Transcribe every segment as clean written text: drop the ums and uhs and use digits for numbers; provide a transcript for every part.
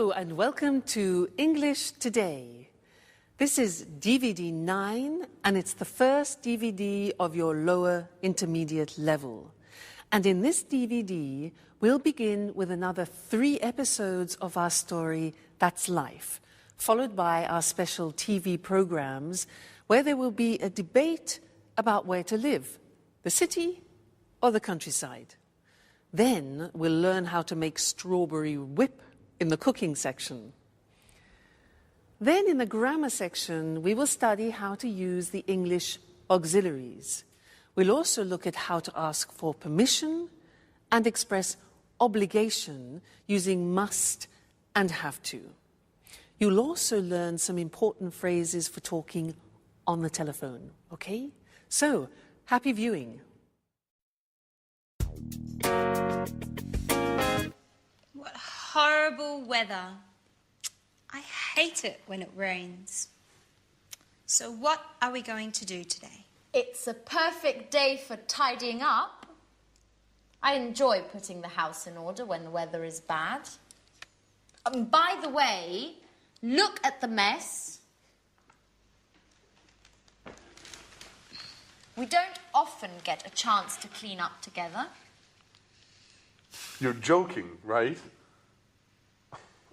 Hello and welcome to English Today. This is DVD 9 and it's the first DVD of your lower intermediate level. And in this DVD, we'll begin with another 3 episodes of our story, That's Life, followed by our special TV programs where there will be a debate about where to live, the city or the countryside. Then we'll learn how to make strawberry whip in the cooking section. Then in the grammar section, we will study how to use the English auxiliaries. We'll also look at how to ask for permission and express obligation using must and have to. You'll also learn some important phrases for talking on the telephone, okay? So, happy viewing. What horrible weather. I hate it when it rains. So what are we going to do today? It's a perfect day for tidying up. I enjoy putting the house in order when the weather is bad. By the way, look at the mess. We don't often get a chance to clean up together. You're joking, right?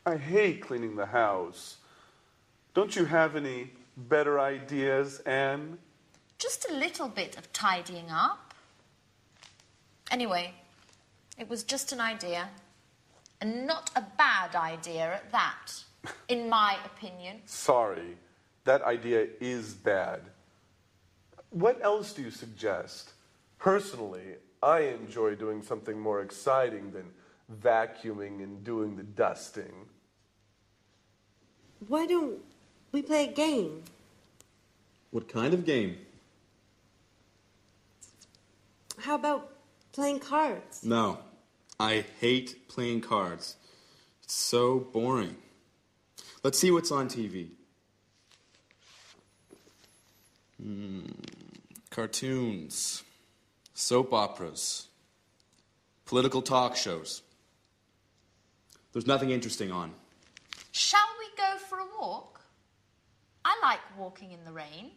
I hate cleaning the house. Don't you have any better ideas, Anne? Just a little bit of tidying up. Anyway, it was just an idea. And not a bad idea at that, in my opinion. Sorry, that idea is bad. What else do you suggest? Personally, I enjoy doing something more exciting than vacuuming and doing the dusting. Why don't we play a game? What kind of game? How about playing cards? No, I hate playing cards. It's so boring. Let's see what's on TV. Cartoons, soap operas, political talk shows. There's nothing interesting on. Shall we go for a walk? I like walking in the rain.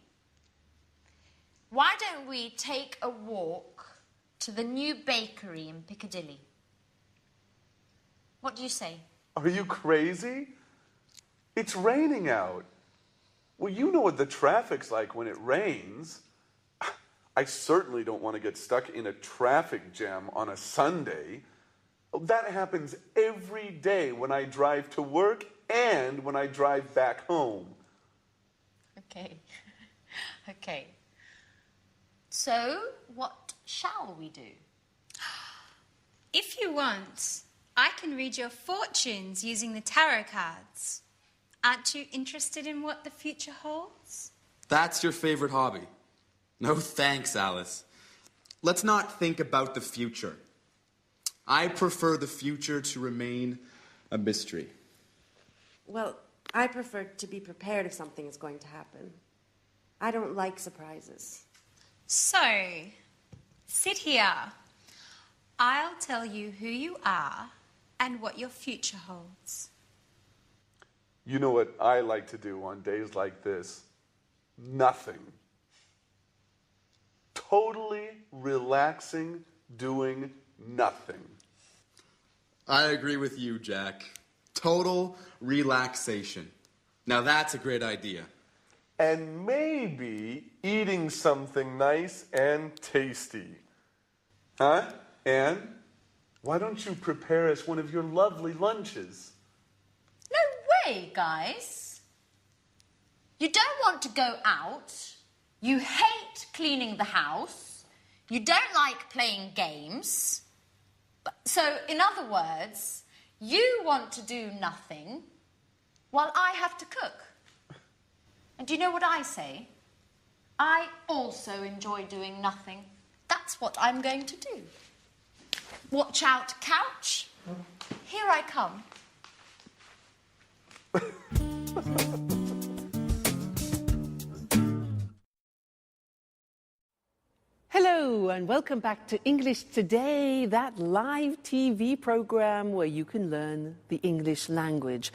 Why don't we take a walk to the new bakery in Piccadilly? What do you say? Are you crazy? It's raining out. Well, you know what the traffic's like when it rains. I certainly don't want to get stuck in a traffic jam on a Sunday. That happens every day when I drive to work and when I drive back home. Okay. Okay. So, what shall we do? If you want, I can read your fortunes using the tarot cards. Aren't you interested in what the future holds? That's your favorite hobby. No thanks, Alice. Let's not think about the future. I prefer the future to remain a mystery. Well, I prefer to be prepared if something is going to happen. I don't like surprises. So, sit here. I'll tell you who you are and what your future holds. You know what I like to do on days like this? Nothing. Totally relaxing, doing nothing. I agree with you, Jack. Total relaxation. Now that's a great idea. And maybe eating something nice and tasty. Huh, Anne? Why don't you prepare us one of your lovely lunches? No way, guys. You don't want to go out. You hate cleaning the house. You don't like playing games. So, in other words, you want to do nothing while I have to cook. And do you know what I say? I also enjoy doing nothing. That's what I'm going to do. Watch out, couch. Here I come. Hello Hello and welcome back to English Today, that live TV program where you can learn the English language.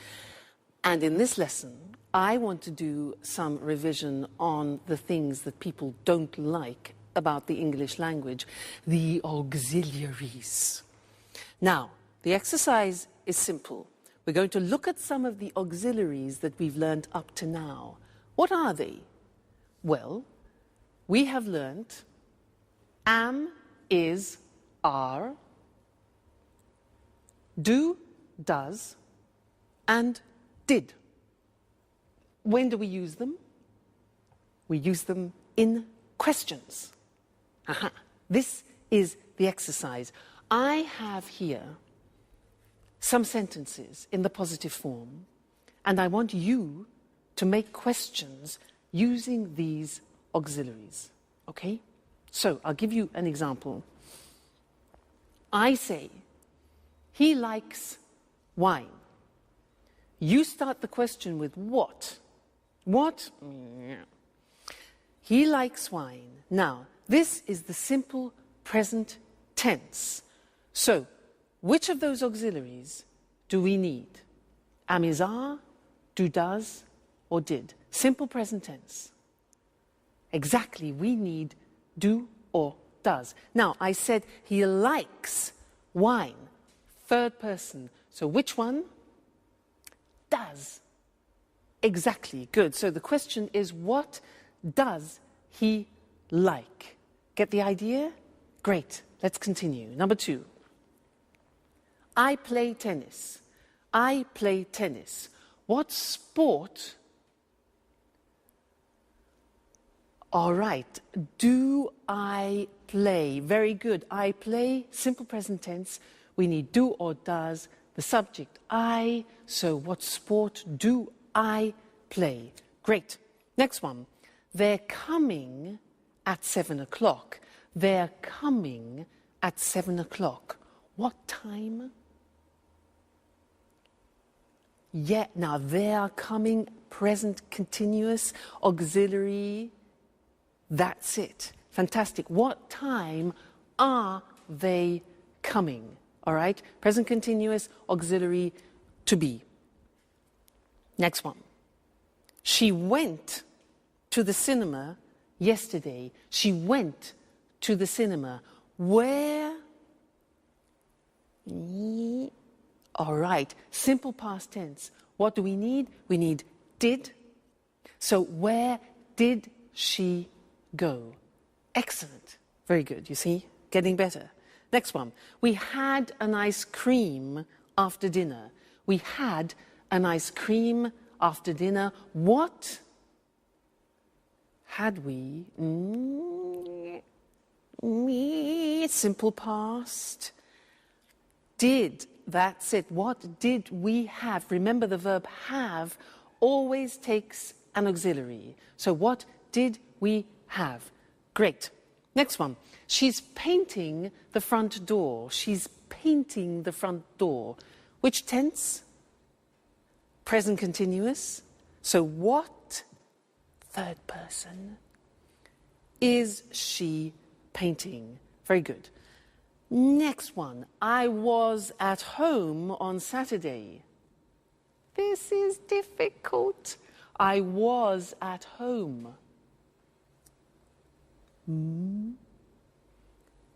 And in this lesson, I want to do some revision on the things that people don't like about the English language, the auxiliaries. Now, the exercise is simple. We're going to look at some of the auxiliaries that we've learned up to now. What are they? Well, we have learned am, is, are, do, does, and did. When do we use them? We use them in questions. Aha. This is the exercise. I have here some sentences in the positive form, and I want you to make questions using these auxiliaries. Okay? So, I'll give you an example. I say, he likes wine. You start the question with what? What? He likes wine. Now, this is the simple present tense. So, which of those auxiliaries do we need? Am, is, are, do, does, or did? Simple present tense. Exactly, we need do or does. Now, I said he likes wine. Third person. So which one? Does. Exactly, good. So the question is, what does he like? Get the idea? Great, let's continue. Number 2. I play tennis. I play tennis. What sport? All right, do I play? Very good. I play, simple present tense. We need do or does, the subject I. So what sport do I play? Great. Next one. They're coming at 7 o'clock. They're coming at 7 o'clock. What time? Yeah, now they are coming, present continuous, auxiliary. That's it. Fantastic. What time are they coming? All right? Present continuous, auxiliary, to be. Next one. She went to the cinema yesterday. She went to the cinema. Where? All right. Simple past tense. What do we need? We need did. So where did she go? Excellent. Very good. You see? Getting better. Next one. We had an ice cream after dinner. We had an ice cream after dinner. What had we? Simple past. Did. That's it. What did we have? Remember, the verb have always takes an auxiliary. So what did we have? Great. Next one. She's painting the front door. She's painting the front door. Which tense? Present continuous. So what, third person, is she painting? Very good. Next one. I was at home on Saturday. This is difficult. I was at home.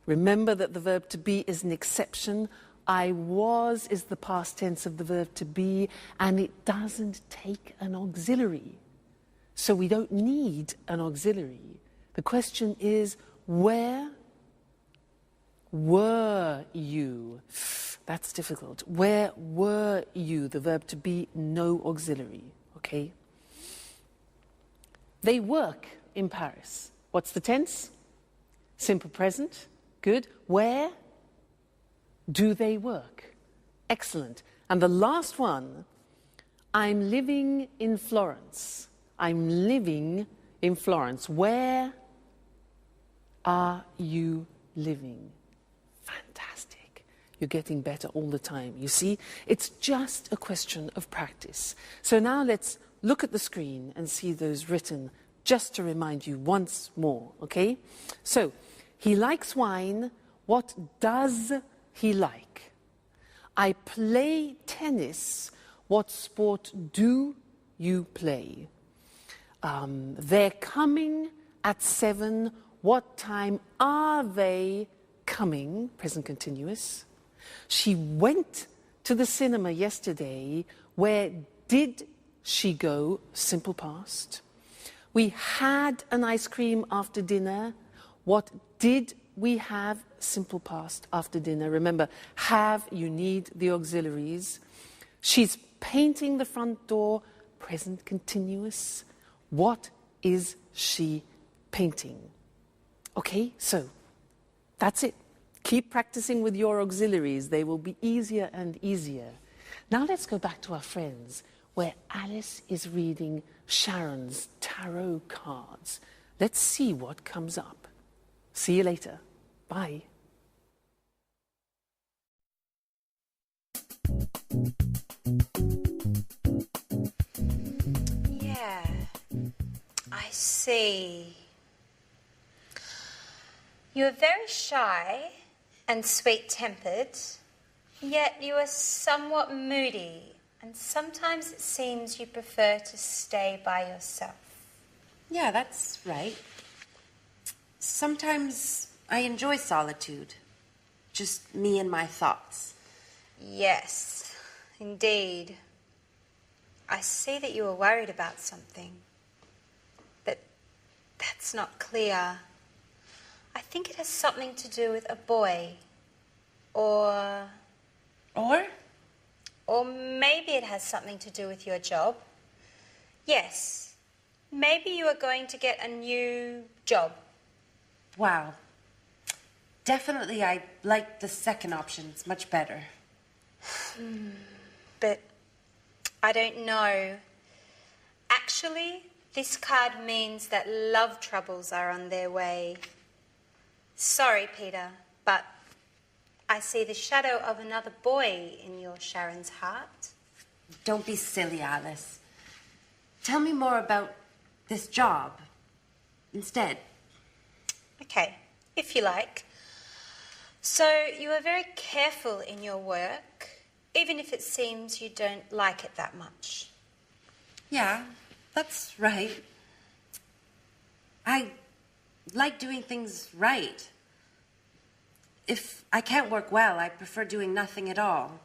Remember that the verb to be is an exception. I was is the past tense of the verb to be, and it doesn't take an auxiliary. So we don't need an auxiliary. The question is, where were you? That's difficult. Where were you? The verb to be, no auxiliary. Okay? They work in Paris. What's the tense? Simple present. Good. Where do they work? Excellent. And the last one, I'm living in Florence. I'm living in Florence. Where are you living? Fantastic. You're getting better all the time. You see, it's just a question of practice. So now let's look at the screen and see those written just to remind you once more, okay? So, He likes wine. What does he like? I play tennis. What sport do you play? They're coming at 7. What time are they coming? Present continuous. She went to the cinema yesterday. Where did she go? Simple past. We had an ice cream after dinner. What did we have? Simple past after dinner. Remember, have, you need the auxiliaries. She's painting the front door. Present continuous. What is she painting? Okay, so that's it. Keep practicing with your auxiliaries. They will be easier and easier. Now let's go back to our friends, where Alice is reading Sharon's tarot cards. Let's see what comes up. See you later. Bye. Yeah, I see. You are very shy and sweet-tempered, yet you are somewhat moody, and sometimes it seems you prefer to stay by yourself. Yeah, that's right. Sometimes I enjoy solitude. Just me and my thoughts. Yes, indeed. I see that you are worried about something, but that's not clear. I think it has something to do with a boy, or maybe it has something to do with your job. Yes, maybe you are going to get a new job. Wow. Definitely I like the second option. It's much better. But I don't know. Actually, this card means that love troubles are on their way. Sorry, Peter, but I see the shadow of another boy in your Sharon's heart. Don't be silly, Alice. Tell me more about this job instead. Okay, if you like. So you are very careful in your work, even if it seems you don't like it that much. Yeah, that's right. I like doing things right. If I can't work well, I prefer doing nothing at all.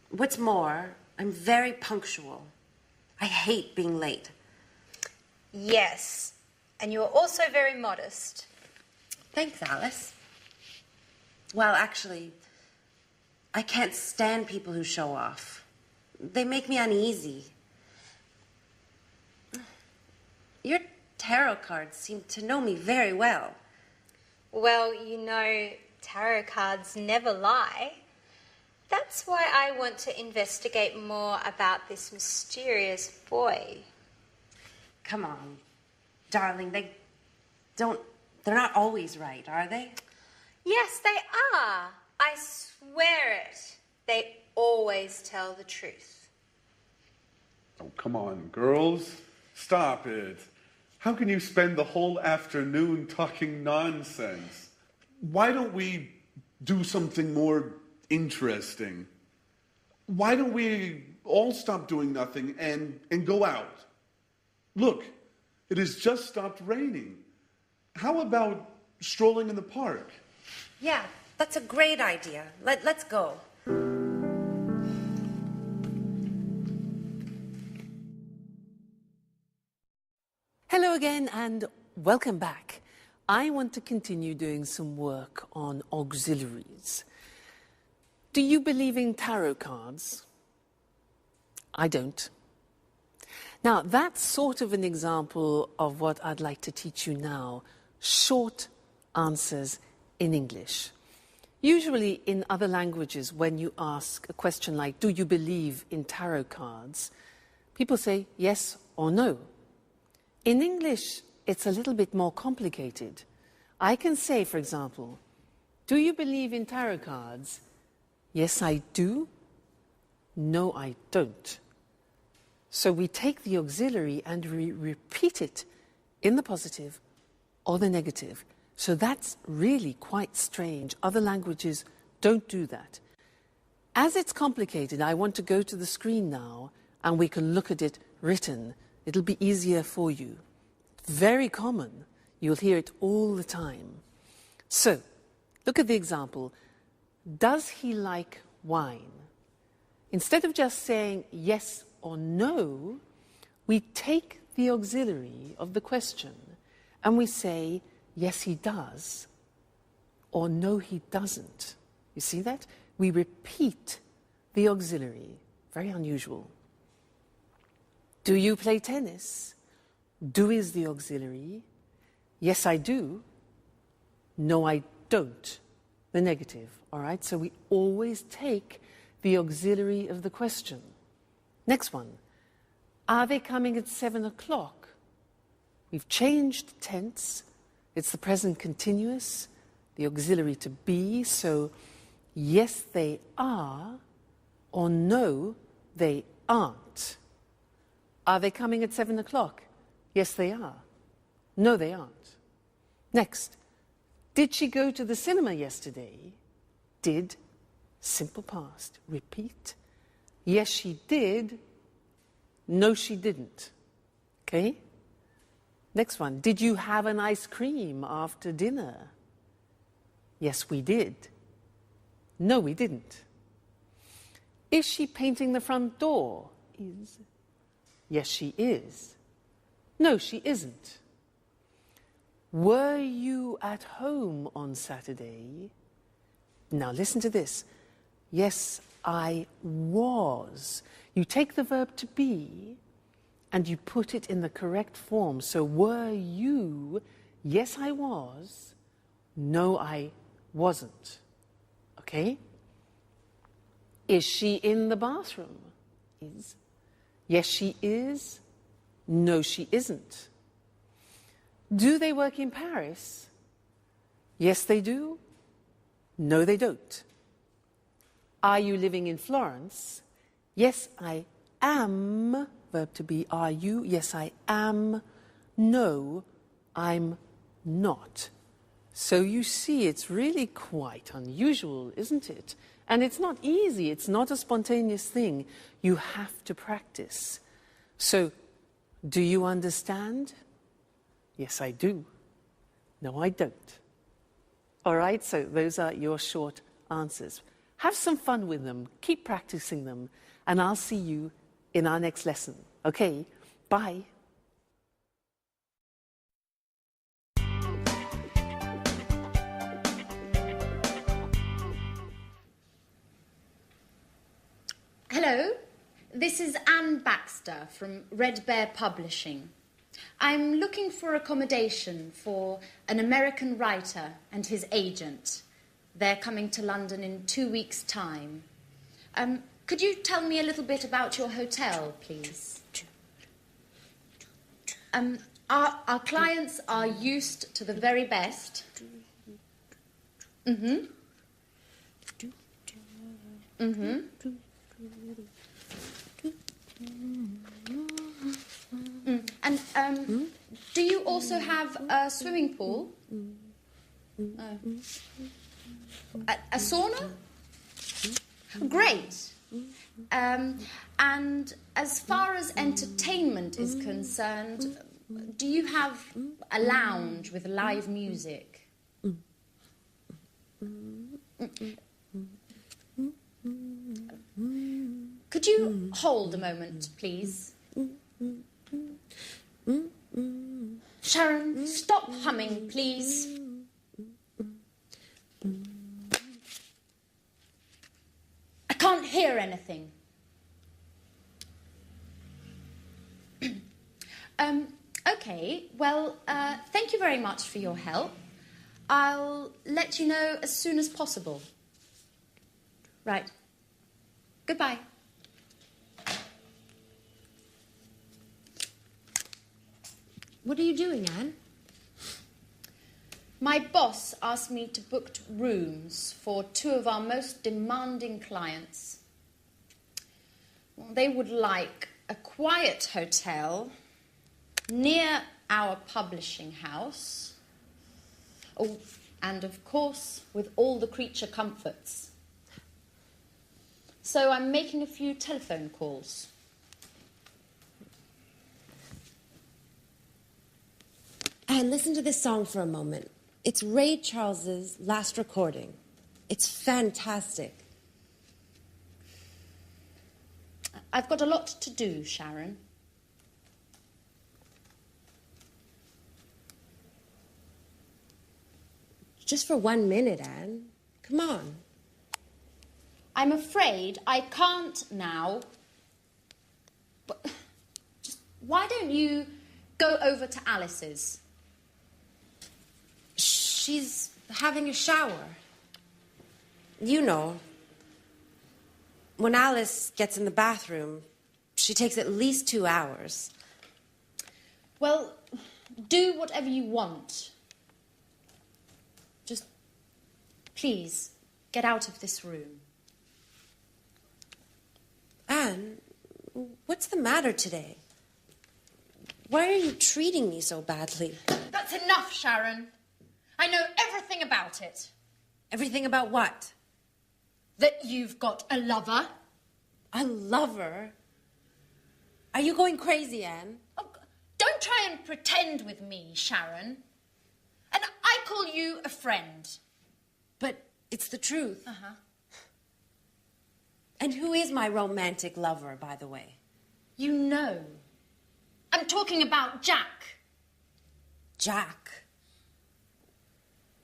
What's more, I'm very punctual. I hate being late. Yes, and you are also very modest. Thanks, Alice. Well, actually, I can't stand people who show off. They make me uneasy. Your tarot cards seem to know me very well. Well, you know, tarot cards never lie. That's why I want to investigate more about this mysterious boy. Come on, darling, they're not always right, are they? Yes, they are. I swear it. They always tell the truth. Oh, come on, girls. Stop it. How can you spend the whole afternoon talking nonsense? Why don't we do something more interesting? Why don't we all stop doing nothing and go out? Look, it has just stopped raining. How about strolling in the park? Yeah, that's a great idea. Let's go. Hello again and welcome back. I want to continue doing some work on auxiliaries. Do you believe in tarot cards? I don't. Now, that's sort of an example of what I'd like to teach you now. Short answers in English. Usually in other languages, when you ask a question like, do you believe in tarot cards? People say yes or no. In English, it's a little bit more complicated. I can say, for example, do you believe in tarot cards? Yes, I do. No, I don't. So we take the auxiliary and we repeat it in the positive or the negative. So that's really quite strange. Other languages don't do that. As it's complicated, I want to go to the screen now and we can look at it written. It'll be easier for you. Very common. You'll hear it all the time. So, look at the example. Does he like wine? Instead of just saying yes or no, we take the auxiliary of the question and we say, yes, he does, or no, he doesn't. You see that? We repeat the auxiliary. Very unusual. Do you play tennis? Do is the auxiliary. Yes, I do. No, I don't. The negative, all right? So we always take the auxiliary of the question. Next one. Are they coming at 7 o'clock? We've changed tense. It's the present continuous, the auxiliary to be. So, yes, they are, or no, they aren't. Are they coming at 7 o'clock? Yes, they are. No, they aren't. Next. Did she go to the cinema yesterday? Did. Simple past. Repeat. Yes, she did. No, she didn't. Okay? Next one. Did you have an ice cream after dinner? Yes, we did. No, we didn't. Is she painting the front door? Is. Yes, she is. No, she isn't. Were you at home on Saturday? Now listen to this. Yes, I was. You take the verb to be and you put it in the correct form. So were you? Yes, I was. No, I wasn't. Okay? Is she in the bathroom? Is. Yes, she is. No, she isn't. Do they work in Paris? Yes, they do. No, they don't. Are you living in Florence? Yes, I am. Verb to be, are you? Yes, I am. No, I'm not. So you see, it's really quite unusual, isn't it? And it's not easy. It's not a spontaneous thing. You have to practice. So, do you understand? Yes, I do. No, I don't. All right, so those are your short answers. Have some fun with them. Keep practicing them. And I'll see you in our next lesson. Okay, bye. Hello, this is Anne Baxter from Red Bear Publishing. I'm looking for accommodation for an American writer and his agent. They're coming to London in 2 weeks' time. Could you tell me a little bit about your hotel, please? Our clients are used to the very best. Mm-hmm. Mm-hmm. And do you also have a swimming pool? A sauna? Great. And as far as entertainment is concerned, do you have a lounge with live music? Could you hold a moment, please? Sharon, stop humming, please. I can't hear anything. Okay, well, thank you very much for your help. I'll let you know as soon as possible. Right. Goodbye. What are you doing, Anne? My boss asked me to book rooms for 2 of our most demanding clients. Well, they would like a quiet hotel near our publishing house Oh, and of course, with all the creature comforts. So I'm making a few telephone calls. And listen to this song for a moment. It's Ray Charles's last recording. It's fantastic. I've got a lot to do, Sharon. Just for 1 minute, Anne. Come on. I'm afraid I can't now. But just why don't you go over to Alice's? She's having a shower. You know, when Alice gets in the bathroom, she takes at least 2 hours. Well, do whatever you want. Just, please, get out of this room. Anne, what's the matter today? Why are you treating me so badly? That's enough, Sharon. I know everything about it. Everything about what? That you've got a lover. A lover? Are you going crazy, Anne? Oh, don't try and pretend with me, Sharon. And I call you a friend. But it's the truth. Uh-huh. And who is my romantic lover, by the way? You know. I'm talking about Jack. Jack?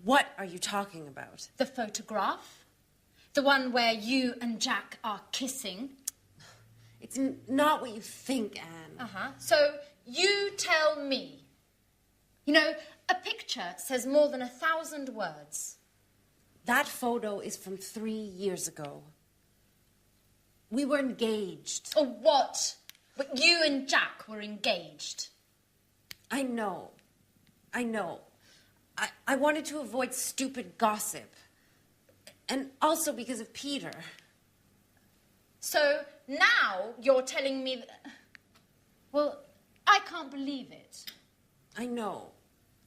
What are you talking about? The photograph. The one where you and Jack are kissing. It's not what you think, Anne. Uh-huh. So you tell me. You know, a picture says more than 1,000 words. That photo is from 3 years ago. We were engaged. Or what? But you and Jack were engaged. I know. I wanted to avoid stupid gossip. And also because of Peter. So now you're telling me that... Well, I can't believe it. I know.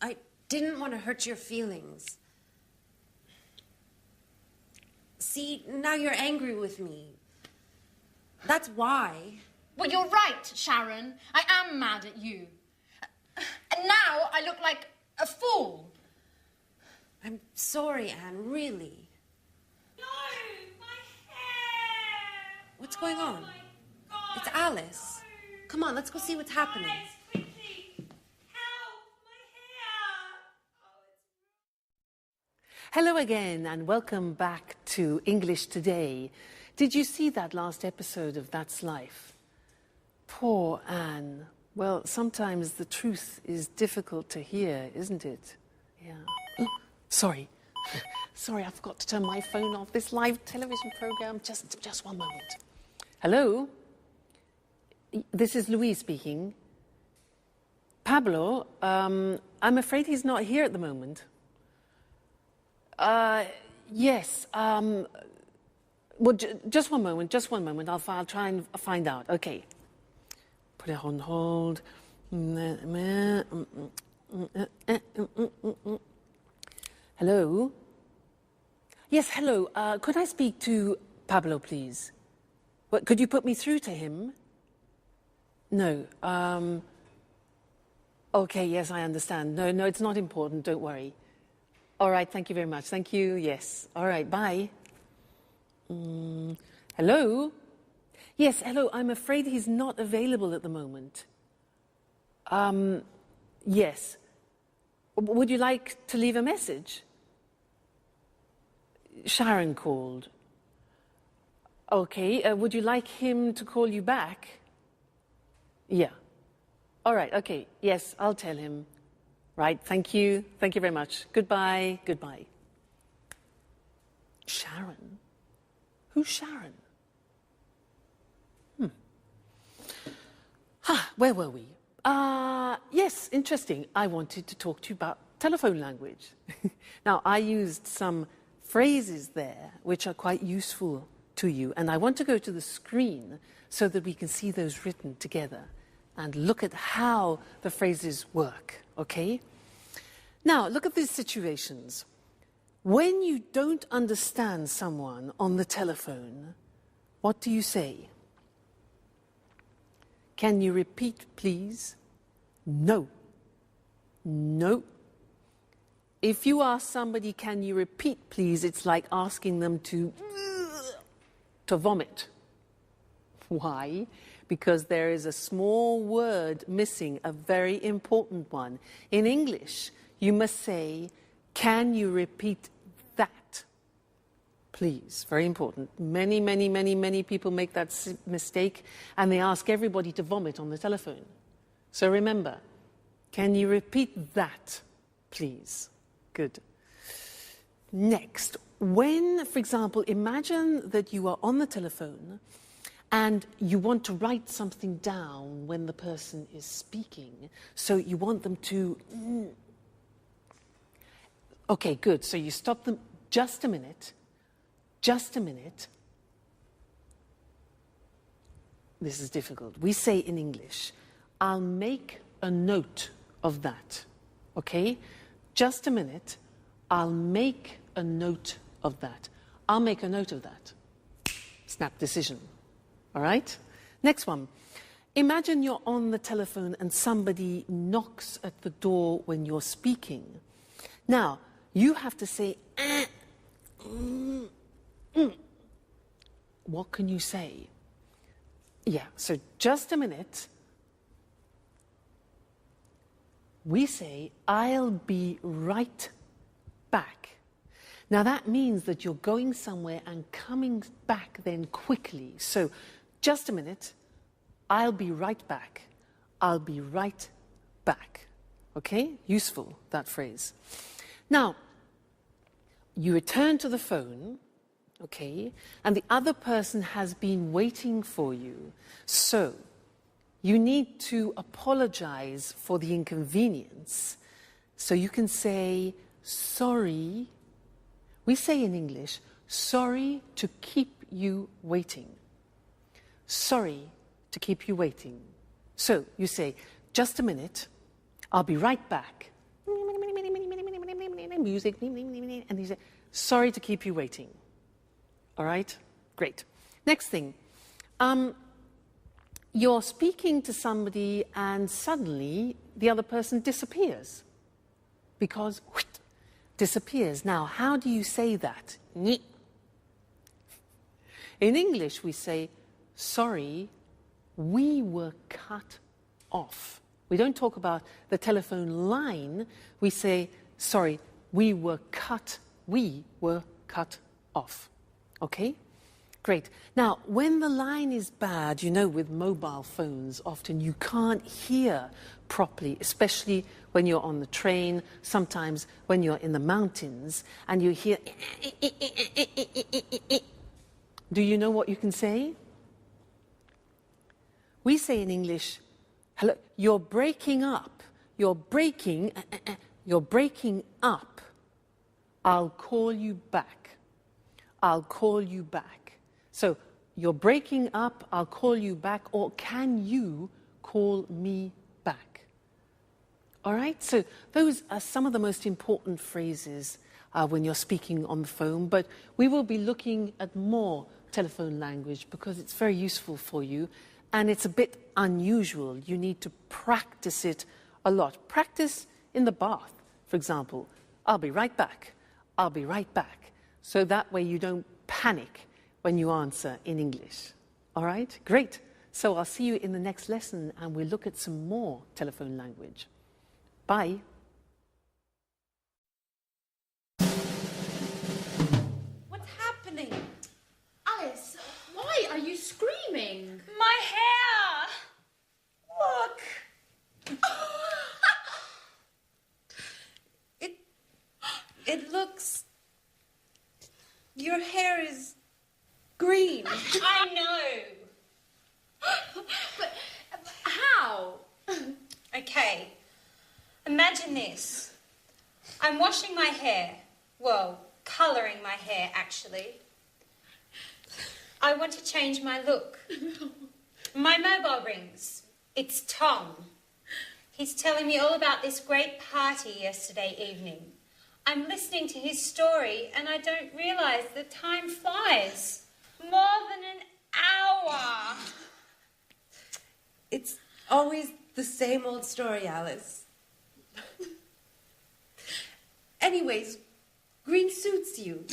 I didn't want to hurt your feelings. See, now you're angry with me. That's why. Well, you're right, Sharon. I am mad at you. And now I look like a fool. I'm sorry, Anne, really. No, my hair. What's going on? My God, It's Alice. Come on, let's go see what's happening. Guys, quickly. Help, my hair. Hello again and welcome back to English Today. Did you see that last episode of That's Life? Poor Anne. Well, sometimes the truth is difficult to hear, isn't it? Yeah. Oh, sorry. Sorry, I forgot to turn my phone off. This live television program. Just one moment. Hello? This is Louise speaking. Pablo, I'm afraid he's not here at the moment. Yes. Well, just one moment. I'll try and find out. Okay. Put it on hold. Hello? Yes, hello. Could I speak to Pablo, please? What, could you put me through to him? No. Okay, yes, I understand. No, it's not important. Don't worry. All right, thank you very much. Thank you. Yes. All right, bye. Hello? Yes, hello. I'm afraid he's not available at the moment. Yes. Would you like to leave a message? Sharon called. Okay. Would you like him to call you back? Yeah. All right. Okay. Yes, I'll tell him. Right. Thank you. Thank you very much. Goodbye. Goodbye. Sharon? Who's Sharon? Where were we? Yes, interesting. I wanted to talk to you about telephone language. Now, I used some phrases there which are quite useful to you, and I want to go to the screen so that we can see those written together and look at how the phrases work, okay? Now, look at these situations. When you don't understand someone on the telephone, what do you say? Can you repeat, please? No. No. If you ask somebody, can you repeat, please, it's like asking them to vomit. Why? Because there is a small word missing, a very important one. In English, you must say, can you repeat that? Please, very important. Many people make that mistake, and they ask everybody to vomit on the telephone. So remember, can you repeat that, please? Good. Next, when, for example, imagine that you are on the telephone and you want to write something down when the person is speaking. So you want them to... Okay, good. So you stop them. Just a minute. Just a minute. This is difficult. We say in English, I'll make a note of that. Okay? Just a minute. I'll make a note of that. I'll make a note of that. Snap decision. All right? Next one. Imagine you're on the telephone and somebody knocks at the door when you're speaking. Now, you have to say, What can you say? Yeah, so just a minute. We say, I'll be right back. Now that means that you're going somewhere and coming back then quickly. So, just a minute. I'll be right back. I'll be right back. Okay? Useful, that phrase. Now, you return to the phone, okay, and the other person has been waiting for you. So, you need to apologize for the inconvenience. So you can say, sorry. We say in English, sorry to keep you waiting. Sorry to keep you waiting. So you say, just a minute, I'll be right back. Music, and you say, sorry to keep you waiting. All right? Great. Next thing. You're speaking to somebody and suddenly the other person disappears. Because, disappears. Now, how do you say that? In English, we say, sorry, we were cut off. We don't talk about the telephone line. We say, sorry, we were cut off. Okay? Great. Now, when the line is bad, you know, with mobile phones, often you can't hear properly, especially when you're on the train, sometimes when you're in the mountains, and you hear... Do you know what you can say? We say in English, hello, you're breaking up. You're breaking up. I'll call you back. I'll call you back. So, you're breaking up, I'll call you back, or can you call me back? All right, so those are some of the most important phrases when you're speaking on the phone, but we will be looking at more telephone language because it's very useful for you, and it's a bit unusual. You need to practice it a lot. Practice in the bath, for example. I'll be right back. I'll be right back. So that way you don't panic when you answer in English. All right? Great. So I'll see you in the next lesson and we'll look at some more telephone language. Bye. What's happening? Alice, why are you screaming? My hair! Look! It looks... Your hair is green. I know. But how? Okay, imagine this. I'm washing my hair. Well, colouring my hair, actually. I want to change my look. My mobile rings. It's Tom. He's telling me all about this great party yesterday evening. I'm listening to his story and I don't realise the time flies. More than an hour. It's always the same old story, Alice. Anyways, green suits you.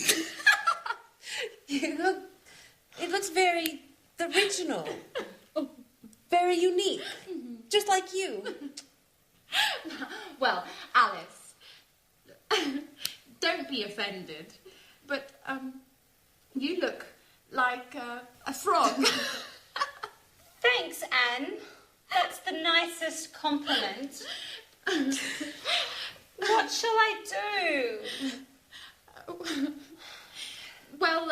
It looks very original. Very unique. Just like you. Well, Alice, don't be offended, but you look like a frog. Thanks, Anne. That's the nicest compliment. What shall I do? Well,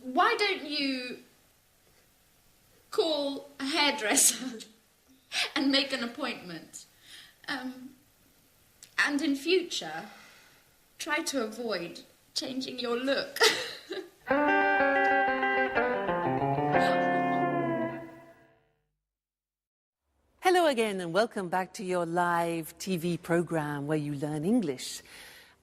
why don't you call a hairdresser and make an appointment? And in future, try to avoid changing your look. Hello again and welcome back to your live TV program where you learn English.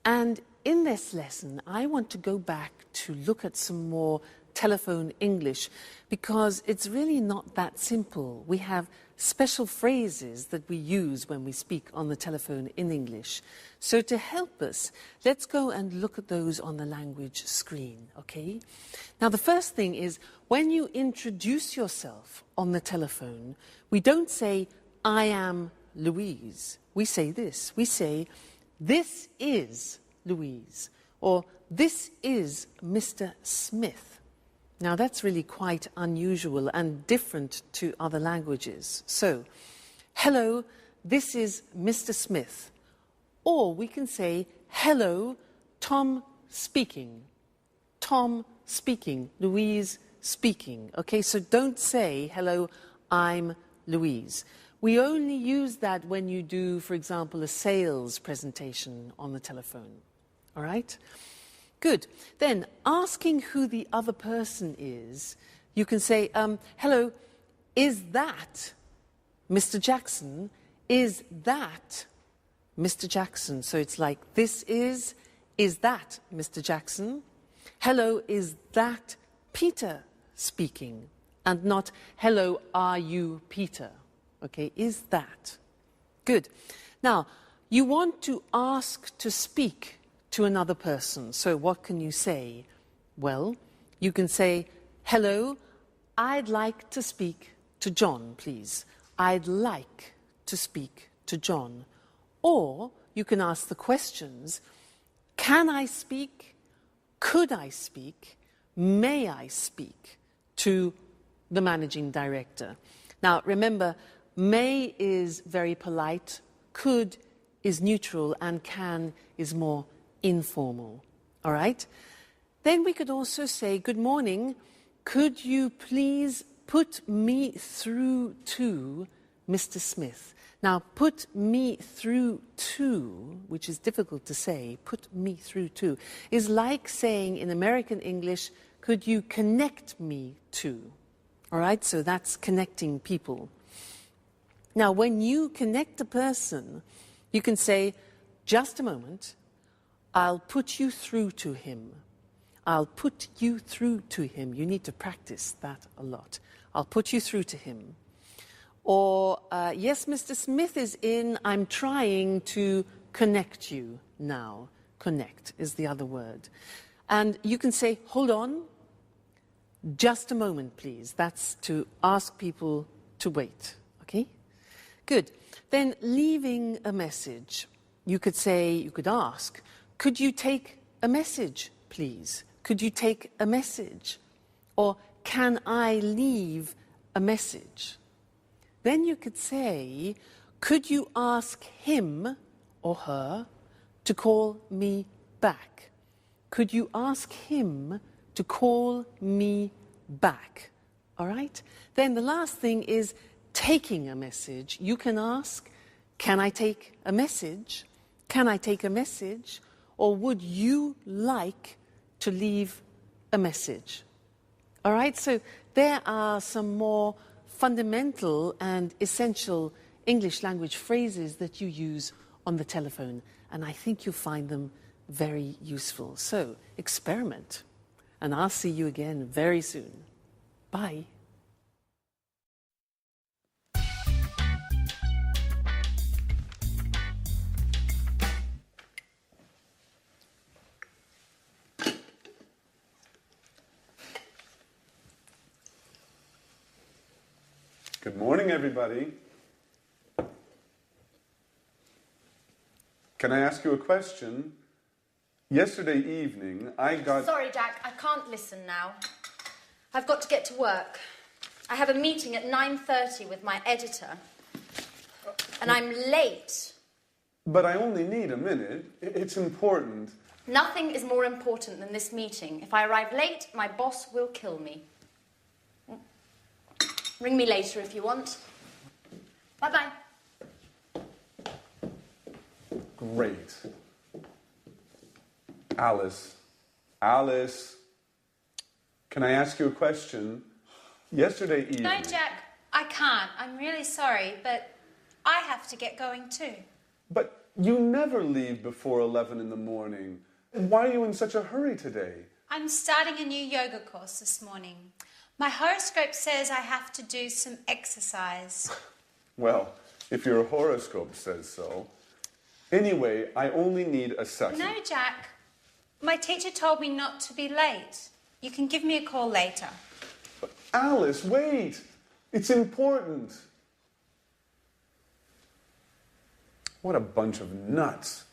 And in this lesson, I want to go back to look at some more telephone English because it's really not that simple. We have special phrases that we use when we speak on the telephone in English. So to help us, let's go and look at those on the language screen, okay? Now the first thing is when you introduce yourself on the telephone, we don't say, I am Louise. We say this. We say, this is Louise, or this is Mr. Smith. Now that's really quite unusual and different to other languages. So, hello, this is Mr. Smith. Or we can say, hello, Tom speaking. Tom speaking, Louise speaking. Okay, so don't say, hello, I'm Louise. We only use that when you do, for example, a sales presentation on the telephone. All right? Good. Then, asking who the other person is, you can say, hello, is that Mr. Jackson? Is that Mr. Jackson? So it's like, this is that Mr. Jackson? Hello, is that Peter speaking? And not, hello, are you Peter? Okay, is that? Good. Now, you want to ask to speak to another person. So what can you say? Well, you can say, hello, I'd like to speak to John, please. I'd like to speak to John. Or you can ask the questions, can I speak? Could I speak? May I speak to the managing director? Now, remember, may is very polite, could is neutral, and can is more informal. All right? Then we could also say, good morning, could you please put me through to Mr. Smith? Now, put me through to, which is difficult to say, put me through to, is like saying in American English, could you connect me to? All right? So that's connecting people. Now, when you connect a person, you can say, just a moment, I'll put you through to him. I'll put you through to him. You need to practice that a lot. I'll put you through to him. Or, yes, Mr. Smith is in. I'm trying to connect you now. Connect is the other word. And you can say, hold on, just a moment, please. That's to ask people to wait, okay? Good. Then leaving a message. You could say, you could ask, could you take a message, please? Could you take a message? Or can I leave a message? Then you could say, could you ask him or her to call me back? Could you ask him to call me back? All right? Then the last thing is taking a message. You can ask, can I take a message? Can I take a message? Or would you like to leave a message? All right, so there are some more fundamental and essential English language phrases that you use on the telephone, and I think you'll find them very useful. So, experiment, and I'll see you again very soon. Bye. Good morning, everybody. Can I ask you a question? Yesterday evening, I got... Sorry, Jack, I can't listen now. I've got to get to work. I have a meeting at 9:30 with my editor. And I'm late. But I only need a minute. It's important. Nothing is more important than this meeting. If I arrive late, my boss will kill me. Ring me later if you want. Bye-bye. Great. Alice, can I ask you a question? Yesterday evening... No, Jack, I can't. I'm really sorry, but I have to get going too. But you never leave before 11 in the morning. Why are you in such a hurry today? I'm starting a new yoga course this morning. My horoscope says I have to do some exercise. Well, if your horoscope says so. Anyway, I only need a second. No, Jack. My teacher told me not to be late. You can give me a call later. But Alice, wait. It's important. What a bunch of nuts.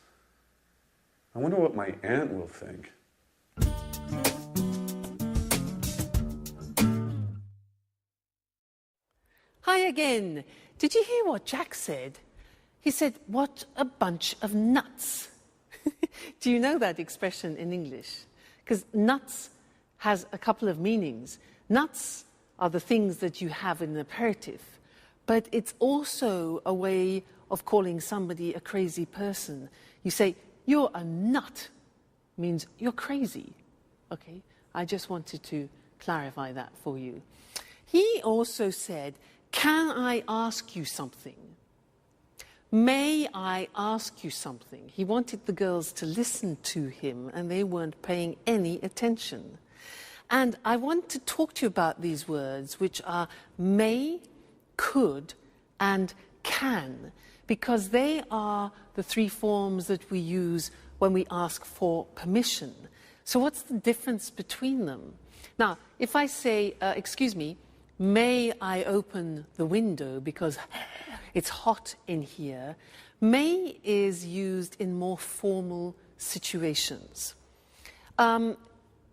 I wonder what my aunt will think. Hi again. Did you hear what Jack said? He said, what a bunch of nuts. Do you know that expression in English? Because nuts has a couple of meanings. Nuts are the things that you have in an aperitif, but it's also a way of calling somebody a crazy person. You say, you're a nut, means you're crazy. Okay, I just wanted to clarify that for you. He also said, can I ask you something? May I ask you something? He wanted the girls to listen to him, and they weren't paying any attention. And I want to talk to you about these words, which are may, could, and can, because they are the three forms that we use when we ask for permission. So what's the difference between them? Now, if I say, excuse me, may I open the window because it's hot in here, may is used in more formal situations.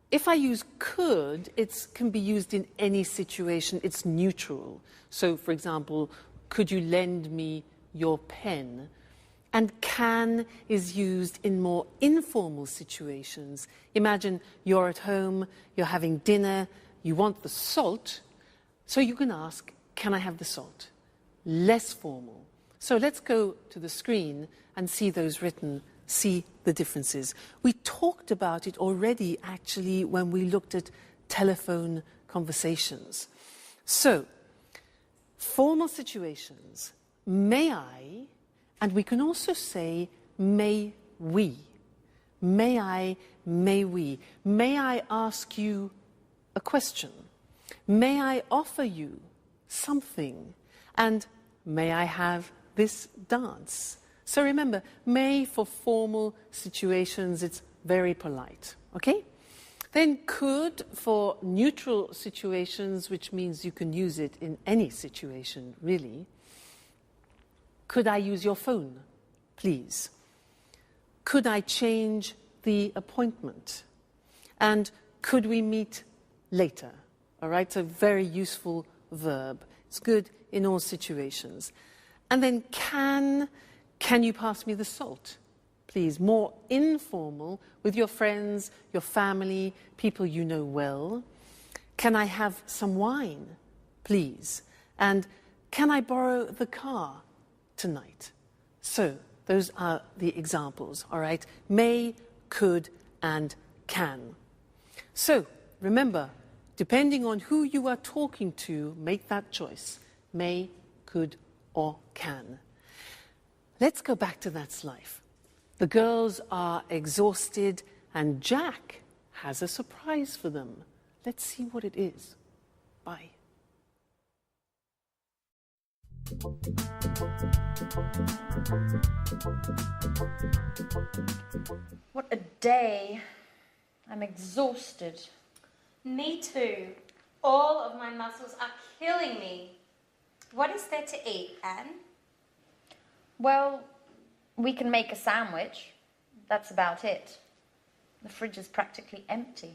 If I use could, it can be used in any situation. It's neutral. So, for example, could you lend me your pen? And can is used in more informal situations. Imagine you're at home, you're having dinner, you want the salt, so you can ask, can I have the salt? Less formal. So let's go to the screen and see those written, see the differences. We talked about it already, actually, when we looked at telephone conversations. So, formal situations, may I, and we can also say, may we. May I, may we. May I ask you a question? May I offer you something? And may I have this dance? So remember, may for formal situations, it's very polite, okay? Then could for neutral situations, which means you can use it in any situation, really. Could I use your phone, please? Could I change the appointment? And could we meet later? All right, so very useful verb. It's good in all situations. And then can you pass me the salt? Please, more informal with your friends, your family, people you know well. Can I have some wine, please? And can I borrow the car tonight? So those are the examples, all right? May, could, and can. So remember, depending on who you are talking to, make that choice. May, could, or can. Let's go back to That's Life. The girls are exhausted and Jack has a surprise for them. Let's see what it is. Bye. What a day. I'm exhausted. Me too. All of my muscles are killing me. What is there to eat, Anne? Well, we can make a sandwich. That's about it. The fridge is practically empty.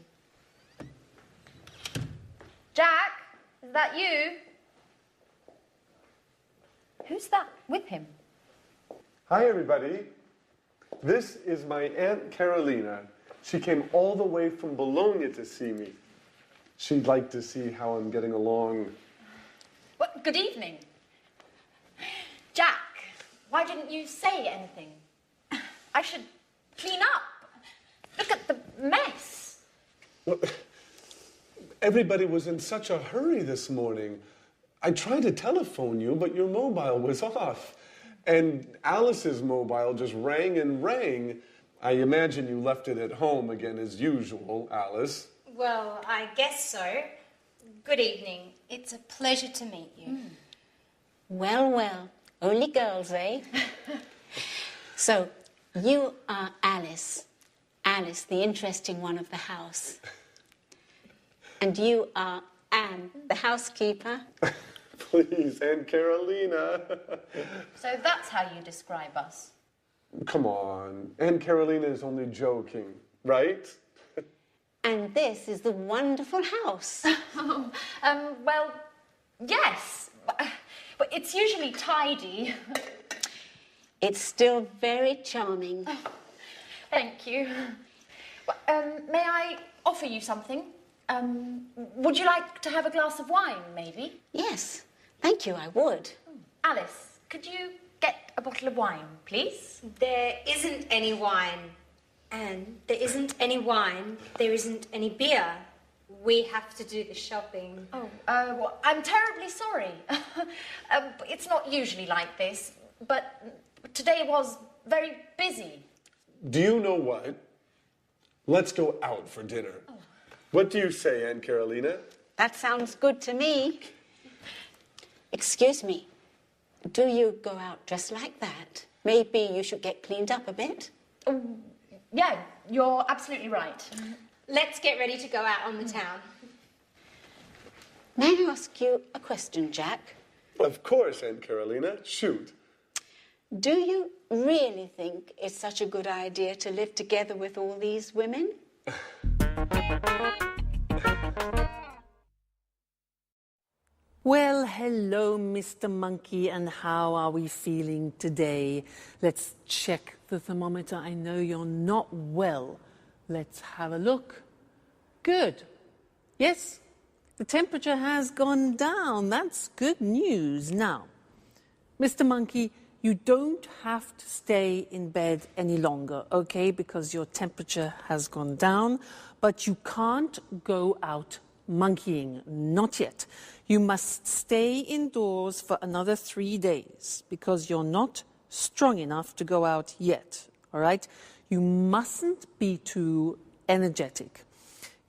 Jack, is that you? Who's that with him? Hi, everybody. This is my Aunt Carolina. She came all the way from Bologna to see me. She'd like to see how I'm getting along. Well, good evening. Jack, why didn't you say anything? I should clean up. Look at the mess. Well, everybody was in such a hurry this morning. I tried to telephone you, but your mobile was off. And Alice's mobile just rang and rang. I imagine you left it at home again as usual, Alice. Well, I guess so. Good evening. It's a pleasure to meet you. Well, well, only girls, eh? So, you are Alice. Alice, the interesting one of the house. And you are Anne, the housekeeper. Please, Aunt Carolina. So that's how you describe us. Come on. Aunt Carolina is only joking, right? And this is the wonderful house. Well, yes. But it's usually tidy. It's still very charming. Thank you. May I offer you something? Would you like to have a glass of wine, maybe? Yes, thank you, I would. Alice, could you get a bottle of wine, please? There isn't any wine. Anne, there isn't any wine. There isn't any beer. We have to do the shopping. Oh, well, I'm terribly sorry. It's not usually like this, but today was very busy. Do you know what? Let's go out for dinner. Oh. What do you say, Aunt Carolina? That sounds good to me. Excuse me, do you go out dressed like that? Maybe you should get cleaned up a bit? Yeah, you're absolutely right. Let's get ready to go out on the town. May I ask you a question, Jack? Of course, Aunt Carolina. Shoot. Do you really think it's such a good idea to live together with all these women? Well, hello, Mr. Monkey, and how are we feeling today? Let's check the thermometer. I know you're not well. Let's have a look. Good. Yes, the temperature has gone down. That's good news. Now, Mr. Monkey, you don't have to stay in bed any longer, okay, because your temperature has gone down, but you can't go out monkeying, not yet. You must stay indoors for another 3 days because you're not strong enough to go out yet, all right? You mustn't be too energetic.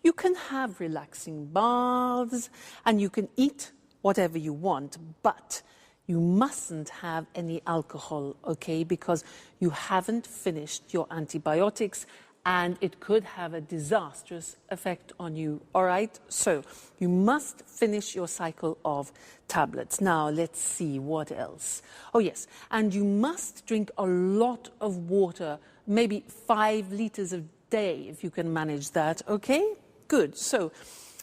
You can have relaxing baths and you can eat whatever you want, but you mustn't have any alcohol, okay, because you haven't finished your antibiotics and it could have a disastrous effect on you, all right? So you must finish your cycle of tablets. Now, let's see what else. Oh, yes, and you must drink a lot of water, maybe 5 liters a day, if you can manage that, okay? Good. So,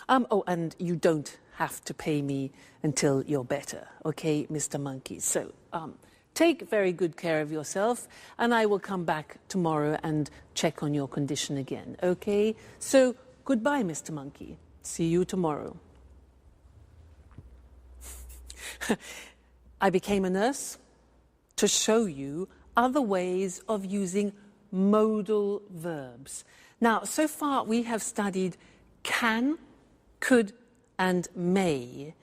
oh, and you don't have to pay me until you're better, okay, Mr. Monkey? So, take very good care of yourself, and I will come back tomorrow and check on your condition again, okay? So, goodbye, Mr. Monkey. See you tomorrow. I became a nurse to show you other ways of using modal verbs. Now, so far we have studied can, could, and may.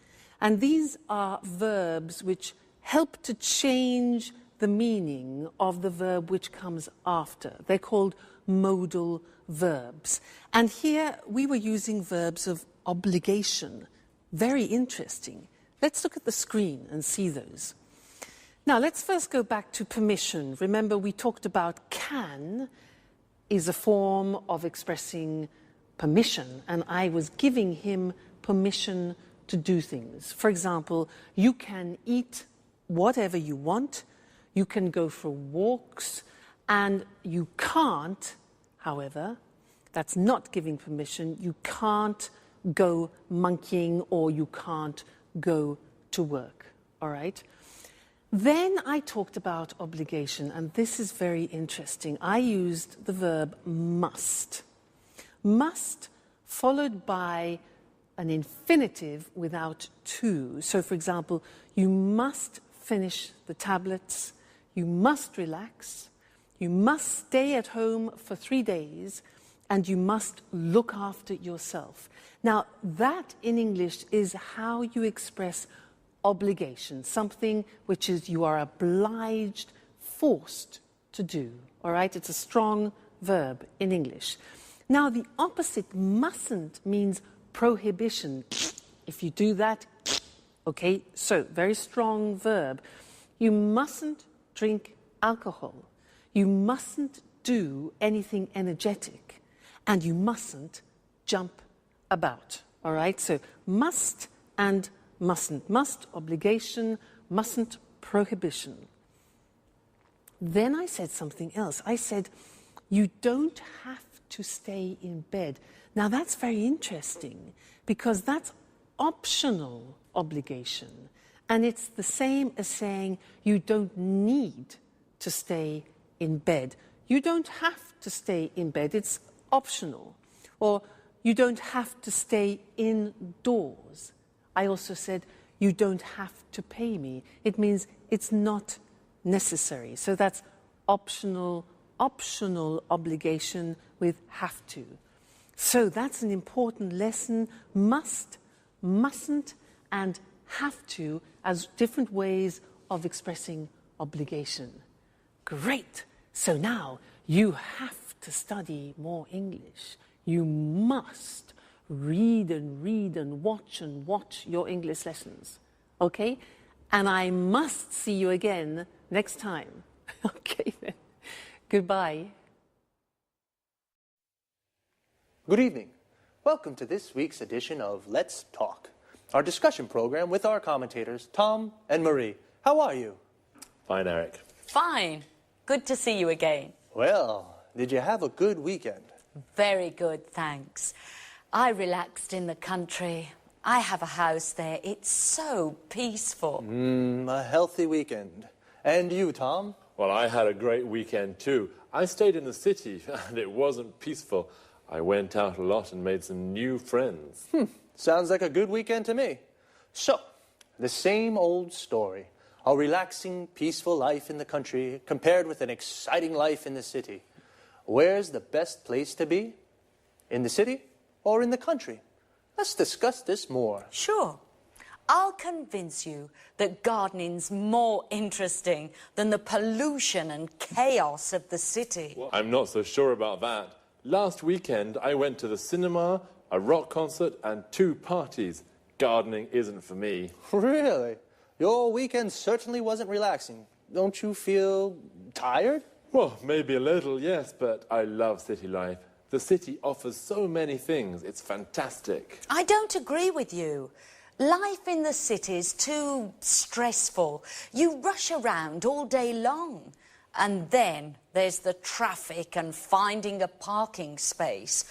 And these are verbs which help to change the meaning of the verb which comes after. They're called modal verbs. And here we were using verbs of obligation. Very interesting. Let's look at the screen and see those. Now, let's first go back to permission. Remember, we talked about can is a form of expressing permission, and I was giving him permission to do things. For example, you can eat whatever you want, you can go for walks, and you can't, however, that's not giving permission, you can't go monkeying or you can't go to work, all right? Then I talked about obligation, and this is very interesting. I used the verb must. Must followed by an infinitive without to. So, for example, you must finish the tablets, you must relax, you must stay at home for 3 days, and you must look after yourself. Now, that in English is how you express obligation, something which is you are obliged, forced to do. All right? It's a strong verb in English. Now, the opposite, mustn't, means prohibition. If you do that, okay, so very strong verb. You mustn't drink alcohol. You mustn't do anything energetic. And you mustn't jump about. All right? So must and mustn't. Must, obligation. Mustn't, prohibition. Then I said something else. I said, you don't have to stay in bed. Now that's very interesting because that's optional obligation. And it's the same as saying you don't need to stay in bed. You don't have to stay in bed. It's optional. Or you don't have to stay indoors. I also said, you don't have to pay me. It means it's not necessary. So that's optional obligation with have to. So that's an important lesson. Must, mustn't, and have to as different ways of expressing obligation. Great. So now you have to study more English. You must read and watch your English lessons. Okay? And I must see you again next time. Okay then. Goodbye. Good evening. Welcome to this week's edition of Let's Talk, our discussion program with our commentators, Tom and Marie. How are you? Fine, Eric. Fine. Good to see you again. Well, did you have a good weekend? Very good, thanks. I relaxed in the country. I have a house there. It's so peaceful. A healthy weekend. And you, Tom? Well, I had a great weekend too. I stayed in the city and it wasn't peaceful. I went out a lot and made some new friends. Sounds like a good weekend to me. So, the same old story. A relaxing, peaceful life in the country compared with an exciting life in the city. Where's the best place to be? In the city or in the country? Let's discuss this more. Sure. I'll convince you that gardening's more interesting than the pollution and chaos of the city. Well, I'm not so sure about that. Last weekend, I went to the cinema, a rock concert, and 2 parties. Gardening isn't for me. Really? Your weekend certainly wasn't relaxing. Don't you feel tired? Well, maybe a little, yes, but I love city life. The city offers so many things. It's fantastic. I don't agree with you. Life in the city is too stressful. You rush around all day long. And then there's the traffic and finding a parking space.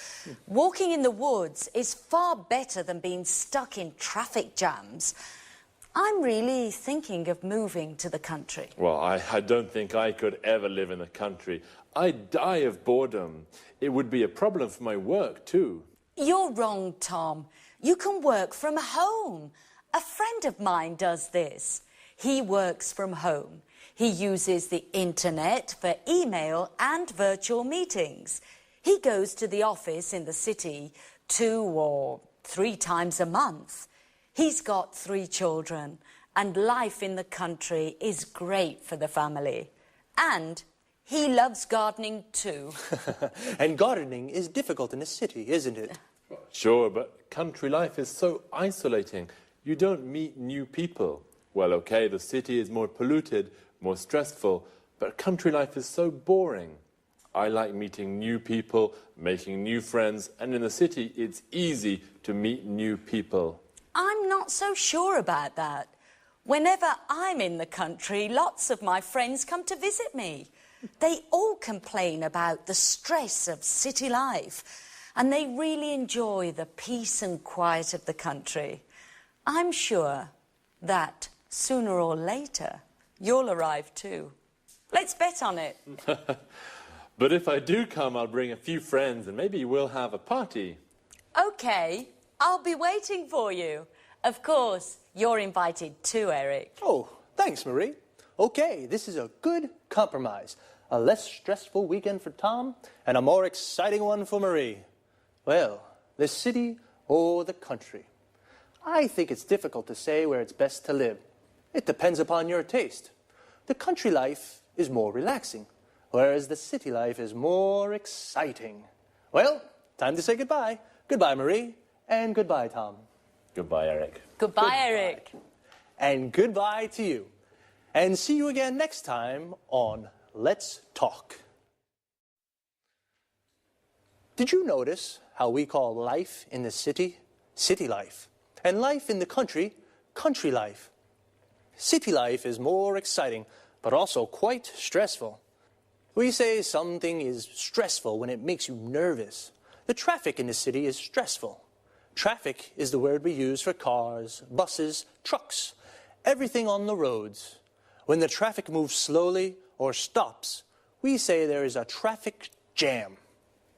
Walking in the woods is far better than being stuck in traffic jams. I'm really thinking of moving to the country. Well, I don't think I could ever live in the country. I'd die of boredom. It would be a problem for my work, too. You're wrong, Tom. You can work from home. A friend of mine does this. He works from home. He uses the internet for email and virtual meetings. He goes to the office in the city 2 or 3 times a month. He's got 3 children and life in the country is great for the family. And he loves gardening too. And gardening is difficult in a city, isn't it? Sure, but country life is so isolating. You don't meet new people. Well, okay, the city is more polluted, more stressful, but country life is so boring. I like meeting new people, making new friends, and in the city, it's easy to meet new people. I'm not so sure about that. Whenever I'm in the country, lots of my friends come to visit me. They all complain about the stress of city life, and they really enjoy the peace and quiet of the country. I'm sure that sooner or later, you'll arrive too. Let's bet on it. But if I do come, I'll bring a few friends and maybe we'll have a party. OK, I'll be waiting for you. Of course, you're invited too, Eric. Oh, thanks, Marie. Okay, this is a good compromise. A less stressful weekend for Tom and a more exciting one for Marie. Well, the city or the country? I think it's difficult to say where it's best to live. It depends upon your taste. The country life is more relaxing, whereas the city life is more exciting. Well, time to say goodbye. Goodbye, Marie, and goodbye, Tom. Goodbye, Eric. Goodbye, Eric. And goodbye to you. And see you again next time on Let's Talk. Did you notice how we call life in the city, city life, and life in the country, country life? City life is more exciting, but also quite stressful. We say something is stressful when it makes you nervous. The traffic in the city is stressful. Traffic is the word we use for cars, buses, trucks, everything on the roads. When the traffic moves slowly or stops, we say there is a traffic jam.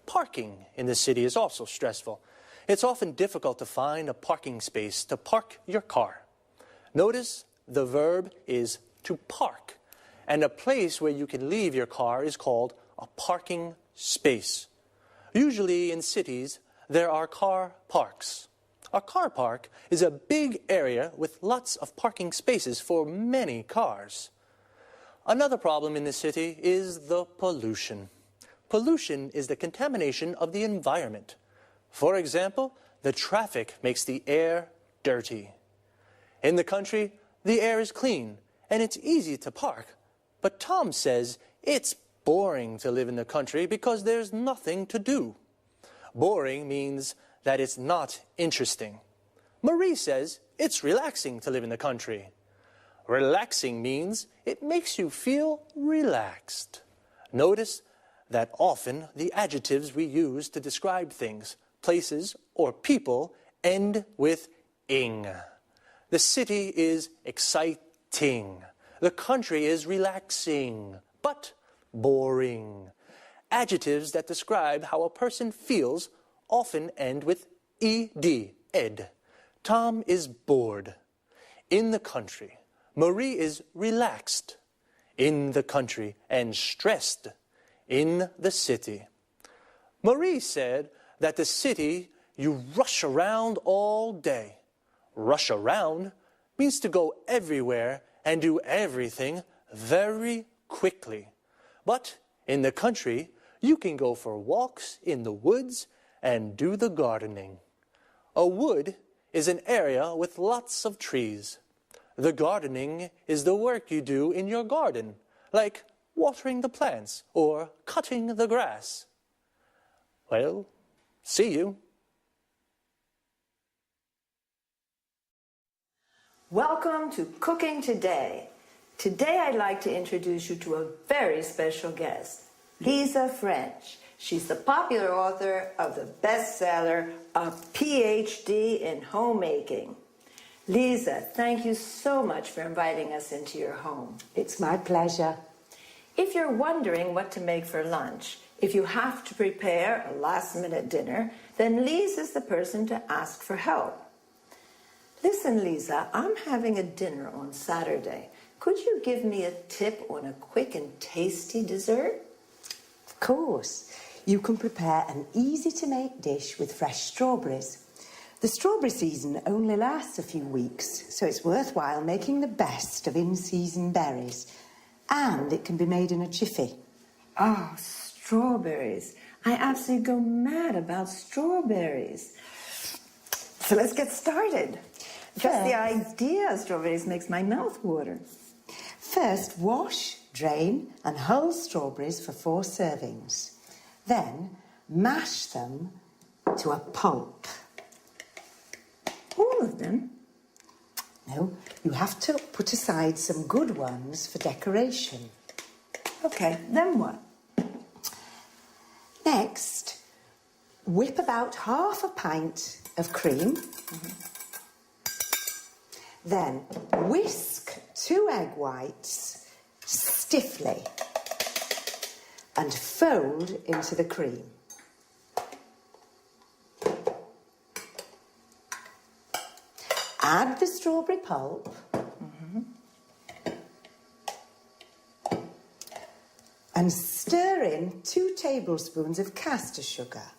Parking in the city is also stressful. It's often difficult to find a parking space to park your car. Notice the verb is to park, and a place where you can leave your car is called a parking space. Usually in cities, there are car parks. A car park is a big area with lots of parking spaces for many cars. Another problem in the city is the pollution. Pollution is the contamination of the environment. For example, the traffic makes the air dirty. In the country, the air is clean and it's easy to park. But Tom says it's boring to live in the country because there's nothing to do. Boring means that it's not interesting. Marie says it's relaxing to live in the country. Relaxing means it makes you feel relaxed. Notice that often the adjectives we use to describe things, places, or people end with ing. The city is exciting. The country is relaxing, but boring. Adjectives that describe how a person feels often end with ed, ed. Tom is bored. In the country. Marie is relaxed. In the country. And stressed. In the city. Marie said that the city, you rush around all day. Rush around means to go everywhere and do everything very quickly. But in the country, you can go for walks in the woods and do the gardening. A wood is an area with lots of trees. The gardening is the work you do in your garden, like watering the plants or cutting the grass. Well, see you. Welcome to Cooking Today. Today I'd like to introduce you to a very special guest, Lisa French. She's the popular author of the bestseller, A PhD in Homemaking. Lisa, thank you so much for inviting us into your home. It's my pleasure. If you're wondering what to make for lunch, if you have to prepare a last-minute dinner, then Lisa's the person to ask for help. Listen, Lisa, I'm having a dinner on Saturday. Could you give me a tip on a quick and tasty dessert? Of course. You can prepare an easy-to-make dish with fresh strawberries. The strawberry season only lasts a few weeks, so it's worthwhile making the best of in-season berries. And it can be made in a jiffy. Oh, strawberries. I absolutely go mad about strawberries. So let's get started. Just the idea of strawberries makes my mouth water. First, wash, drain, and hull strawberries for 4 servings. Then, mash them to a pulp. All of them? No, you have to put aside some good ones for decoration. Okay, then what? Next, whip about half a pint of cream. Then whisk 2 egg whites stiffly and fold into the cream. Add the strawberry pulp. And stir in 2 tablespoons of caster sugar.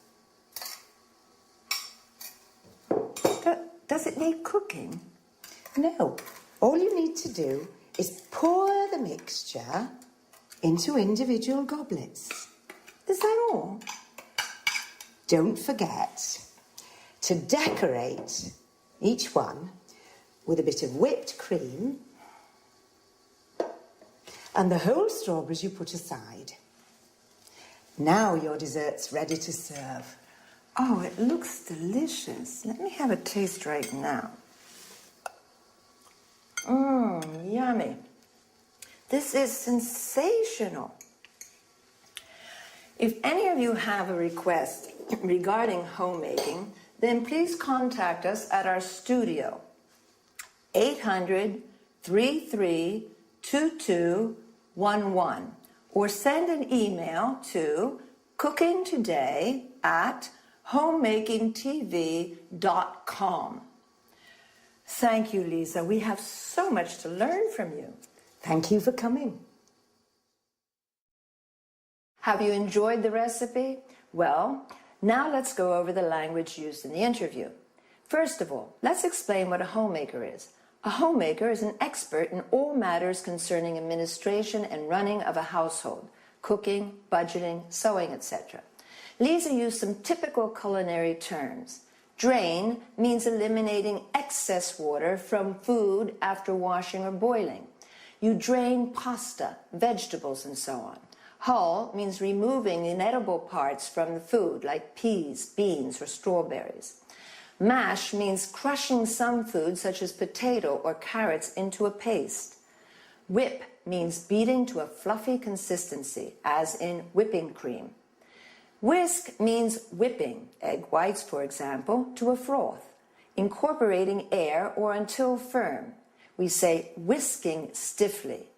Does it need cooking? No. All you need to do is pour the mixture into individual goblets. Is that all? Don't forget to decorate each one with a bit of whipped cream and the whole strawberries you put aside. Now your dessert's ready to serve. Oh, it looks delicious. Let me have a taste right now. Yummy. This is sensational. If any of you have a request regarding homemaking, then please contact us at our studio, 800-332211, or send an email to cookingtoday@homemakingtv.com. Thank you, Lisa. We have so much to learn from you. Thank you for coming. Have you enjoyed the recipe? Well, now let's go over the language used in the interview. First of all, let's explain what a homemaker is. A homemaker is an expert in all matters concerning administration and running of a household, cooking, budgeting, sewing, etc. Lisa used some typical culinary terms. Drain means eliminating excess water from food after washing or boiling. You drain pasta, vegetables, and so on. Hull means removing inedible parts from the food, like peas, beans, or strawberries. Mash means crushing some food, such as potato or carrots, into a paste. Whip means beating to a fluffy consistency, as in whipping cream. Whisk means whipping, egg whites, for example, to a froth, incorporating air or until firm. We say whisking stiffly.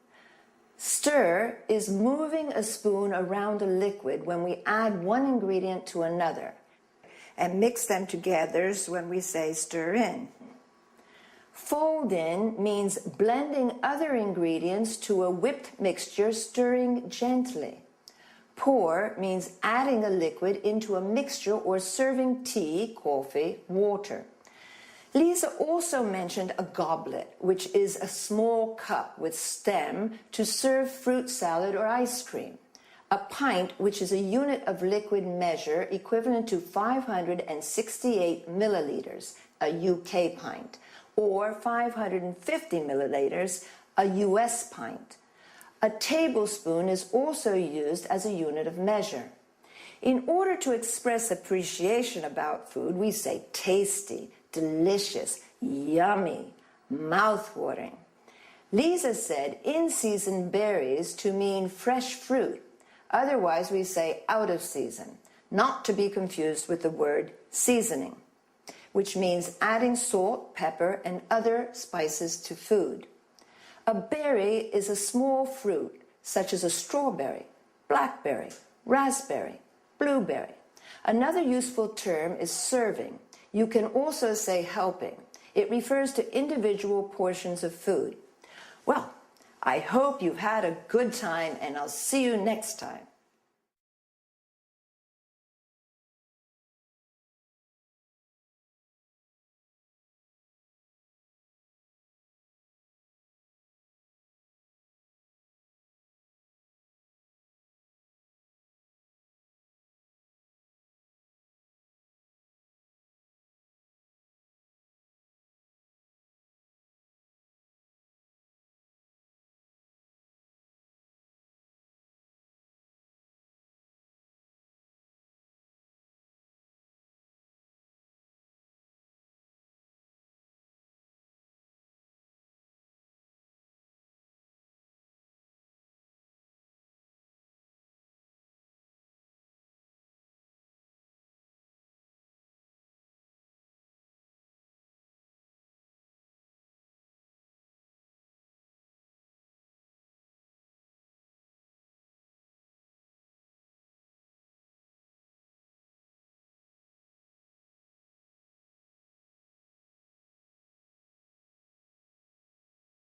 Stir is moving a spoon around a liquid when we add one ingredient to another, and mix them together when we say stir in. Fold in means blending other ingredients to a whipped mixture, stirring gently. Pour means adding a liquid into a mixture or serving tea, coffee, water. Lisa also mentioned a goblet, which is a small cup with stem to serve fruit salad or ice cream. A pint, which is a unit of liquid measure equivalent to 568 milliliters, a UK pint, or 550 milliliters, a US pint. A tablespoon is also used as a unit of measure. In order to express appreciation about food, we say tasty, delicious, yummy, mouth-watering. Lisa said in-season berries to mean fresh fruit. Otherwise, we say out of season, not to be confused with the word seasoning, which means adding salt, pepper, and other spices to food. A berry is a small fruit, such as a strawberry, blackberry, raspberry, blueberry. Another useful term is serving. You can also say helping. It refers to individual portions of food. Well, I hope you've had a good time, and I'll see you next time.